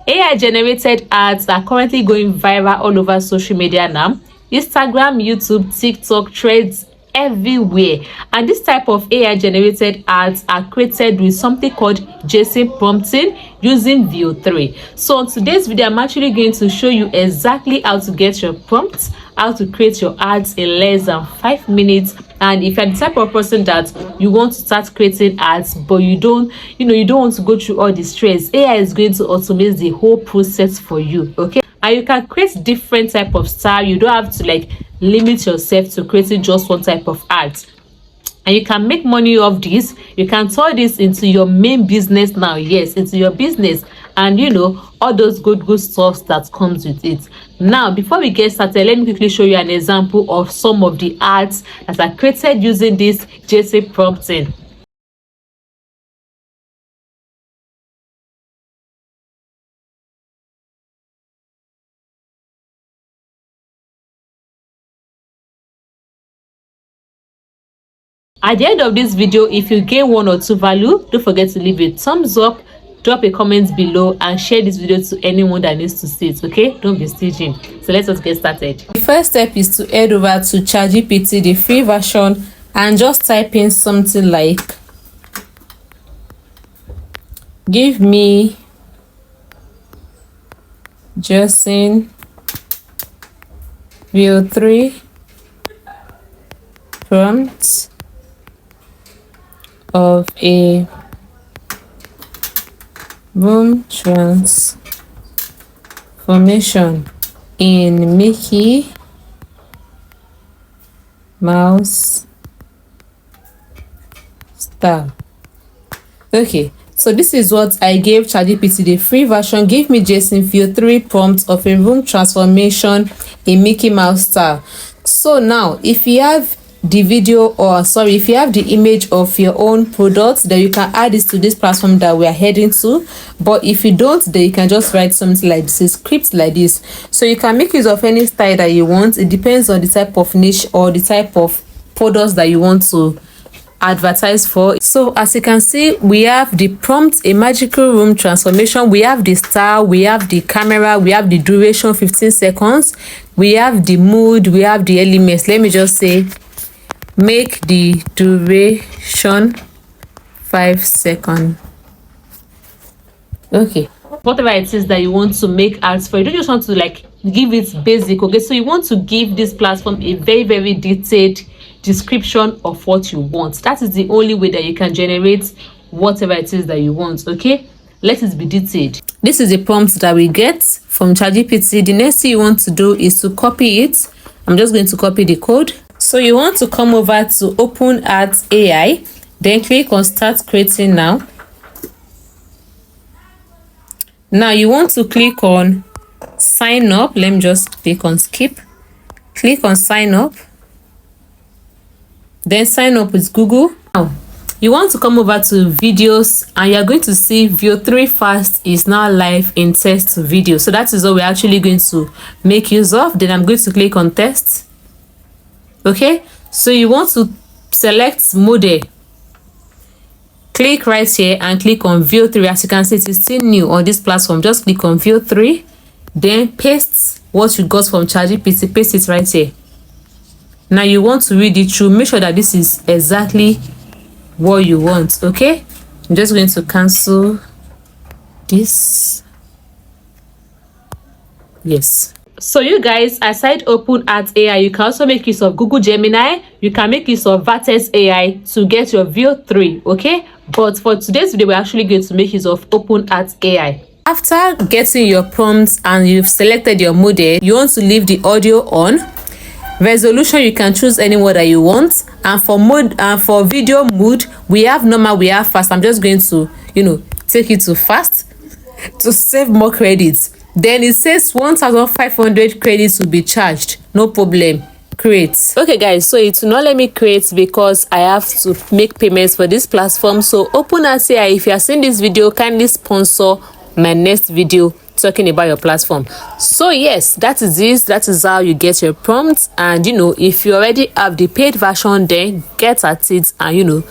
AI generated ads are currently going viral all over social media now. Instagram, YouTube, TikTok, Threads, everywhere. And this type of AI generated ads are created with something called JSON prompting using VEO 3. So on today's video, I'm actually going to show you exactly how to get your prompts, how to create your ads in less than 5 minutes. And if you're the type of person that you want to start creating ads but you don't want to go through all the stress, AI is going to automate the whole process for you. Okay, and you can create different type of style. You don't have to limit yourself to creating just one type of ads, and you can make money off this. You can turn this into your main business now. Yes, into your business, and all those good stuff that comes with it. Now, before we get started, let me quickly show you an example of some of the ads that are created using this JSON prompting. At the end of this video, if you gain 1 or 2 value, don't forget to leave a thumbs up, drop a comment below, and share this video to anyone that needs to see it. Okay, don't be stingy. So let us get started. The first step is to head over to ChatGPT, the free version, and just type in something like give me JSON VEO 3 prompts of a room transformation in Mickey Mouse style. Okay, so this is what I gave ChatGPT, the free version. Give me JSON VEO 3 prompts of a room transformation in Mickey Mouse style. So now, if you have the video, if you have the image of your own product, then you can add this to this platform that we are heading to. But if you don't, then you can just write something like this, a script like this. So you can make use of any style that you want. It depends on the type of niche or the type of products that you want to advertise for. So as you can see, we have the prompt, a magical room transformation. We have the style, we have the camera, we have the duration 15 seconds, we have the mood, we have the elements. Let me just say make the duration 5 seconds. Okay, whatever it is that you want to make ads for, you don't just want to give it basic. Okay, so you want to give this platform a very detailed description of what you want. That is the only way that you can generate whatever it is that you want. Okay, let it be detailed. This is the prompt that we get from ChatGPT. The next thing you want to do is to copy it. I'm just going to copy the code. So you want to come over to Open Ads AI, then click on Start Creating Now. Now you want to click on Sign Up. Let me just click on Skip. Click on Sign Up. Then sign up with Google. Now you want to come over to videos, and you're going to see VEO 3 Fast is now live in test video. So that is what we're actually going to make use of. Then I'm going to click on Test. Okay, so you want to select model, click right here and click on VEO 3. As you can see, it is still new on this platform. Just click on VEO 3, then paste what you got from ChatGPT, paste it right here. Now you want to read it through, make sure that this is exactly what you want. Okay, I'm just going to cancel this. Yes. So you guys, aside Open Ads AI, you can also make use of Google Gemini. You can make use of Vertex AI to get your VEO 3. Okay, but for today's video, we're actually going to make use of Open Ads AI. After getting your prompts and you've selected your model, you want to leave the audio on. Resolution, you can choose any one that you want. And for mode and for video mode, we have normal, we have fast. I'm just going to take it to fast to save more credits. Then it says 1,500 credits will be charged. No problem. Create. Okay guys, so it will not let me create because I have to make payments for this platform. So Open Ads AI, if you are seeing this video, kindly sponsor my next video talking about your platform. So yes, that is how you get your prompts. And if you already have the paid version, then get at it and